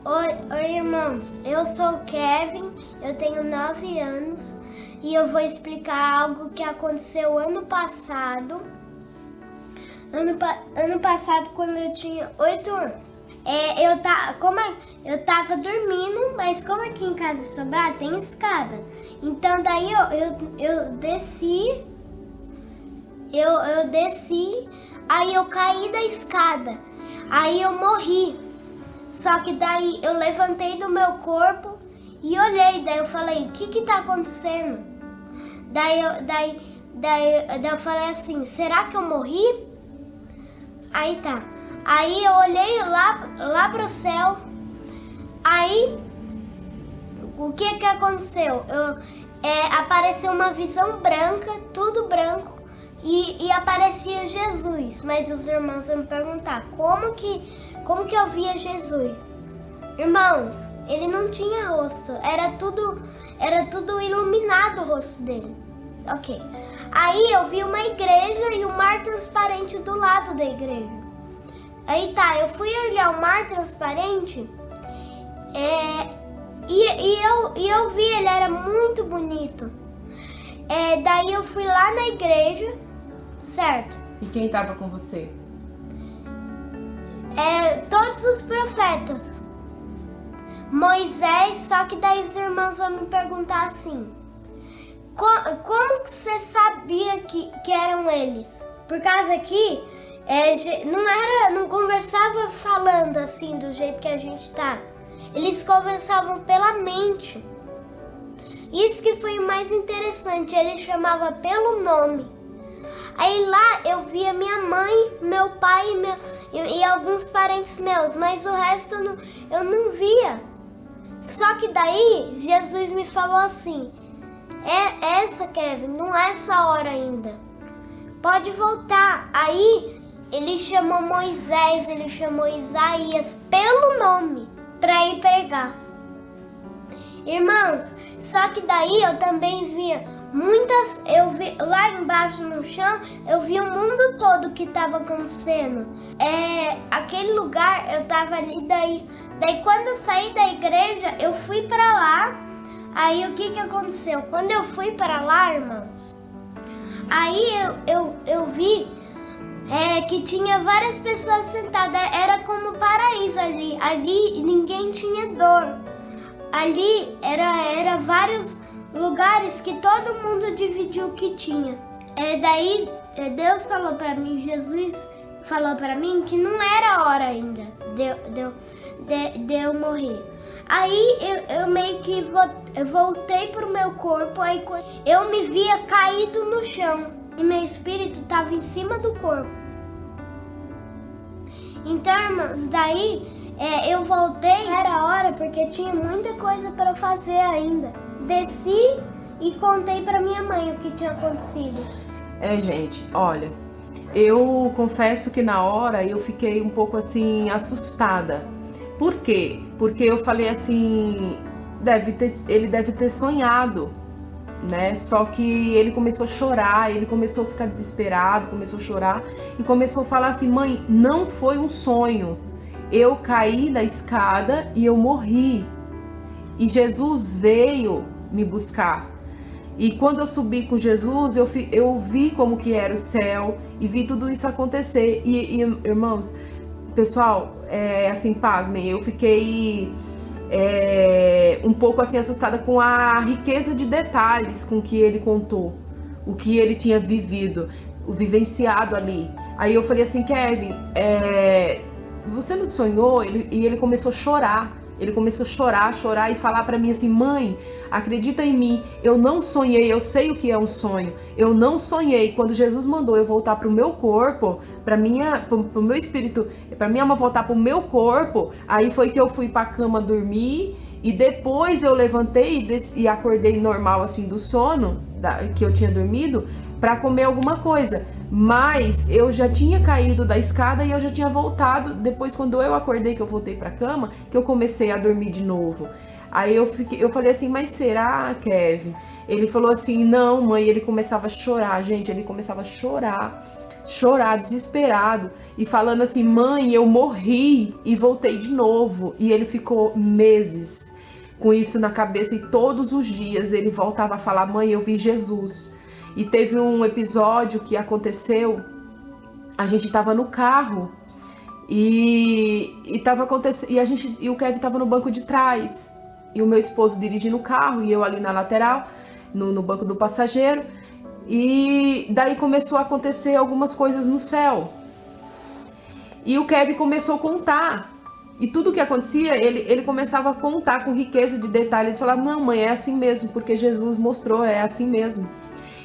Oi, irmãos, eu sou o Kevin, eu tenho 9 anos e eu vou explicar algo que aconteceu ano passado. Ano passado, quando eu tinha 8 anos. Eu tava dormindo, mas como aqui em casa Sobrar tem escada. Então daí eu desci, eu desci, aí eu caí da escada, aí eu morri. Só que daí eu levantei do meu corpo e olhei, daí eu falei, o que tá acontecendo? Daí eu falei assim, será que eu morri? Aí tá. Aí eu olhei lá pro céu. Aí o que aconteceu? Apareceu uma visão branca, tudo branco, e aparecia Jesus. Mas os irmãos vão me perguntar, como que eu via Jesus? Irmãos, ele não tinha rosto, era tudo iluminado o rosto dele. Ok. Aí eu vi uma igreja e um mar transparente do lado da igreja. Aí tá, eu fui olhar o mar transparente e eu vi, ele era muito bonito. Daí eu fui lá na igreja, certo? E quem tava com você? Todos os profetas. Moisés, só que daí os irmãos vão me perguntar assim, como que você sabia que eram eles? Por causa que não conversava falando assim do jeito que a gente tá. Eles conversavam pela mente. Isso que foi o mais interessante, ele chamava pelo nome. Aí lá eu via minha mãe, meu pai e alguns parentes meus, mas o resto eu não via. Só que daí Jesus me falou assim, essa, Kevin, não é essa hora ainda. Pode voltar. Aí ele chamou Moisés, ele chamou Isaías pelo nome para ir pregar. Irmãos, só que daí eu também via eu vi lá embaixo no chão, eu vi o mundo todo que estava acontecendo. Aquele lugar, eu tava ali, daí quando eu saí da igreja, eu fui para lá. Aí o que aconteceu? Quando eu fui para lá, irmãos, aí eu vi que tinha várias pessoas sentadas, era como paraíso ali. Ali ninguém tinha dor. Ali era vários lugares que todo mundo dividiu o que tinha. Daí Deus falou para mim, Jesus falou para mim que não era hora ainda de eu morrer. Aí eu meio que voltei pro meu corpo, aí eu me via caído no chão e meu espírito estava em cima do corpo. Então, irmãos, daí eu voltei, era hora porque tinha muita coisa para fazer ainda. Desci e contei para minha mãe o que tinha acontecido. Gente, olha, eu confesso que na hora eu fiquei um pouco assim assustada. Por quê? Porque eu falei assim, ele deve ter sonhado, né? Só que ele começou a chorar, ele começou a ficar desesperado, começou a chorar e começou a falar assim, mãe, não foi um sonho. Eu caí da escada e eu morri. E Jesus veio me buscar. E quando eu subi com Jesus, eu vi como que era o céu e vi tudo isso acontecer. E irmãos, pessoal, assim, pasmem, eu fiquei um pouco assim assustada com a riqueza de detalhes com que ele contou, o que ele tinha vivido, o vivenciado ali. Aí eu falei assim, Kevin, você não sonhou? E ele começou a chorar. Ele começou a chorar e falar para mim assim, mãe, acredita em mim, eu não sonhei, eu sei o que é um sonho, eu não sonhei. Quando Jesus mandou eu voltar pro meu corpo, pro meu espírito, pra minha alma voltar pro meu corpo, aí foi que eu fui pra cama dormir e depois eu levantei e acordei normal assim do sono que eu tinha dormido para comer alguma coisa. Mas eu já tinha caído da escada e eu já tinha voltado. Depois, quando eu acordei, que eu voltei pra cama, que eu comecei a dormir de novo. Aí eu falei assim, mas será, Kevin? Ele falou assim, não, mãe. Ele começava a chorar, gente. Ele começava a chorar. chorar desesperado e falando assim: mãe, eu morri e voltei de novo. E ele ficou meses com isso na cabeça, e todos os dias ele voltava a falar: mãe, eu vi Jesus. E teve um episódio que aconteceu, a gente estava no carro e tava acontecendo, e o Kevin estava no banco de trás e o meu esposo dirigindo o carro e eu ali na lateral, no banco do passageiro. E daí começou a acontecer algumas coisas no céu. E o Kevin começou a contar. E tudo que acontecia, ele começava a contar com riqueza de detalhes. Falar: não, mãe, é assim mesmo, porque Jesus mostrou, é assim mesmo.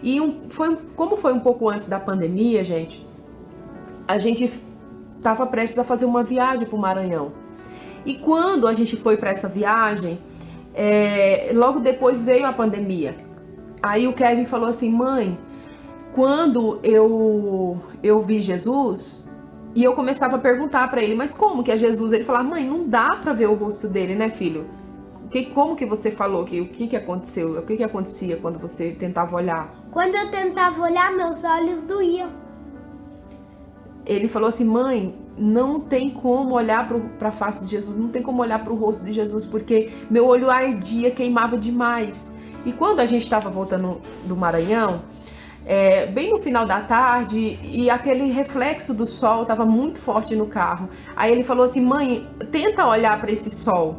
E como foi um pouco antes da pandemia, gente, a gente estava prestes a fazer uma viagem para o Maranhão. E quando a gente foi para essa viagem, logo depois veio a pandemia. Aí o Kevin falou assim: mãe, quando eu vi Jesus, e eu começava a perguntar para ele: mas como que é Jesus? Ele falava: mãe, não dá para ver o rosto dele, né, filho? Como que você falou? O que aconteceu? O que acontecia quando você tentava olhar? Quando eu tentava olhar, meus olhos doíam. Ele falou assim: mãe, não tem como olhar para a face de Jesus, não tem como olhar para o rosto de Jesus, porque meu olho ardia, queimava demais. E quando a gente estava voltando do Maranhão, bem no final da tarde, e aquele reflexo do sol estava muito forte no carro. Aí ele falou assim: mãe, tenta olhar para esse sol.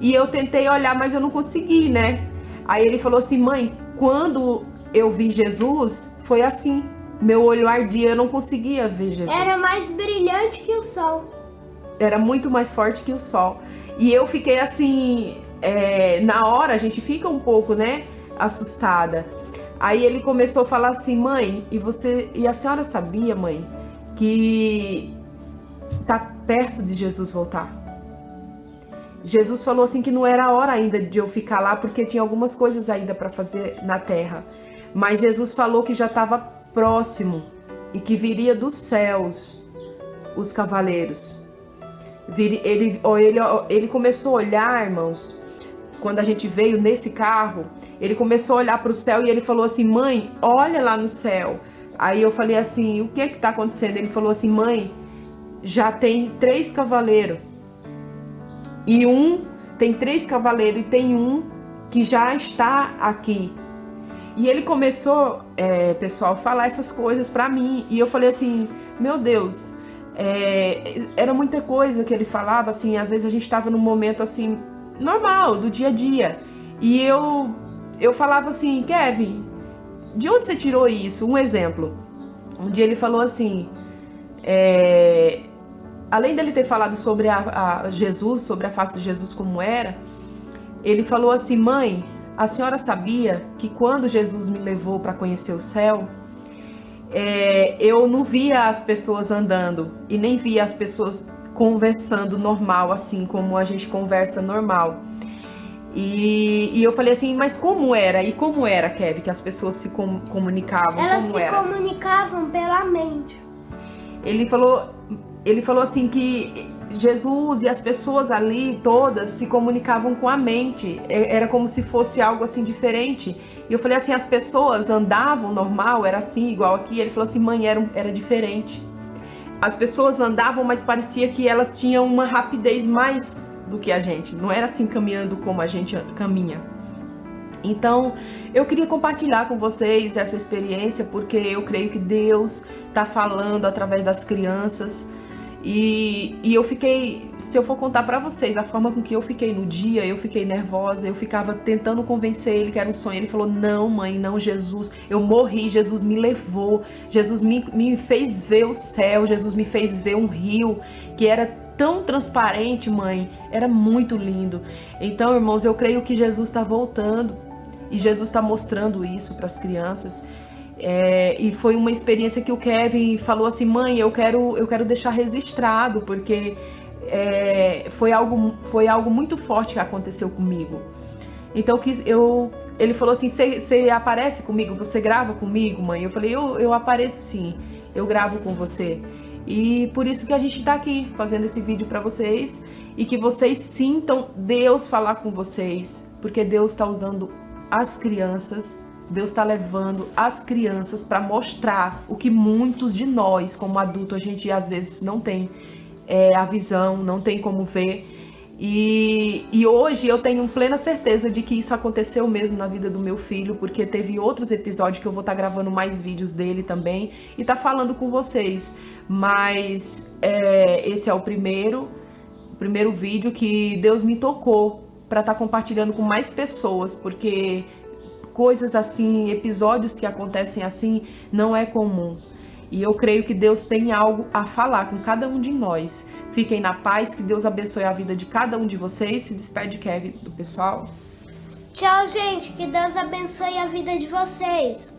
E eu tentei olhar, mas eu não consegui, né? Aí ele falou assim: mãe, quando eu vi Jesus, foi assim. Meu olho ardia, eu não conseguia ver Jesus. Era mais brilhante que o sol. Era muito mais forte que o sol. E eu fiquei assim, na hora a gente fica um pouco, né, assustada. Aí ele começou a falar assim: mãe, e a senhora sabia, mãe, que tá perto de Jesus voltar? Jesus falou assim que não era a hora ainda de eu ficar lá, porque tinha algumas coisas ainda para fazer na terra. Mas Jesus falou que já estava próximo e que viria dos céus os cavaleiros. Ele começou a olhar, irmãos, quando a gente veio nesse carro, ele começou a olhar para o céu e ele falou assim: mãe, olha lá no céu. Aí eu falei assim: o que está acontecendo? Ele falou assim: mãe, já tem 3 cavaleiros. E tem 3 cavaleiros e tem um que já está aqui. E ele começou, pessoal, a falar essas coisas para mim. E eu falei assim: meu Deus, era muita coisa que ele falava, assim. Às vezes a gente estava num momento assim, normal, do dia a dia. E eu falava assim: Kevin, de onde você tirou isso? Um exemplo. Um dia ele falou assim, além dele ter falado sobre Jesus, sobre a face de Jesus como era, ele falou assim: mãe, a senhora sabia que quando Jesus me levou para conhecer o céu, eu não via as pessoas andando e nem via as pessoas conversando normal, assim como a gente conversa normal. E eu falei assim: mas como era? E como era, Kevin, que as pessoas se comunicavam? Elas como se era? comunicavam pela mente. Ele falou assim que Jesus e as pessoas ali todas se comunicavam com a mente. Era como se fosse algo assim diferente. E eu falei assim: as pessoas andavam normal, era assim, igual aqui. Ele falou assim: mãe, era diferente. As pessoas andavam, mas parecia que elas tinham uma rapidez mais do que a gente. Não era assim caminhando como a gente caminha. Então, eu queria compartilhar com vocês essa experiência, porque eu creio que Deus está falando através das crianças. E eu fiquei, se eu for contar para vocês a forma com que eu fiquei no dia, eu fiquei nervosa, eu ficava tentando convencer ele que era um sonho. Ele falou: não, mãe, não, Jesus, eu morri, Jesus me levou, Jesus me fez ver o céu, Jesus me fez ver um rio que era tão transparente, mãe, era muito lindo. Então, irmãos, eu creio que Jesus está voltando e Jesus está mostrando isso para as crianças. E foi uma experiência que o Kevin falou assim: mãe, eu quero deixar registrado, porque foi algo muito forte que aconteceu comigo. Então ele falou assim: você aparece comigo? Você grava comigo, mãe? Eu falei: eu apareço sim, eu gravo com você. E por isso que a gente está aqui fazendo esse vídeo para vocês, e que vocês sintam Deus falar com vocês, porque Deus está usando as crianças Deus está levando as crianças para mostrar o que muitos de nós, como adulto, a gente às vezes não tem a visão, não tem como ver. E hoje eu tenho plena certeza de que isso aconteceu mesmo na vida do meu filho, porque teve outros episódios que eu vou estar gravando mais vídeos dele também e tá falando com vocês. Mas esse é o primeiro vídeo que Deus me tocou para estar compartilhando com mais pessoas, porque coisas assim, episódios que acontecem assim, não é comum. E eu creio que Deus tem algo a falar com cada um de nós. Fiquem na paz, que Deus abençoe a vida de cada um de vocês. Se despede, Kevin, do pessoal. Tchau, gente. Que Deus abençoe a vida de vocês.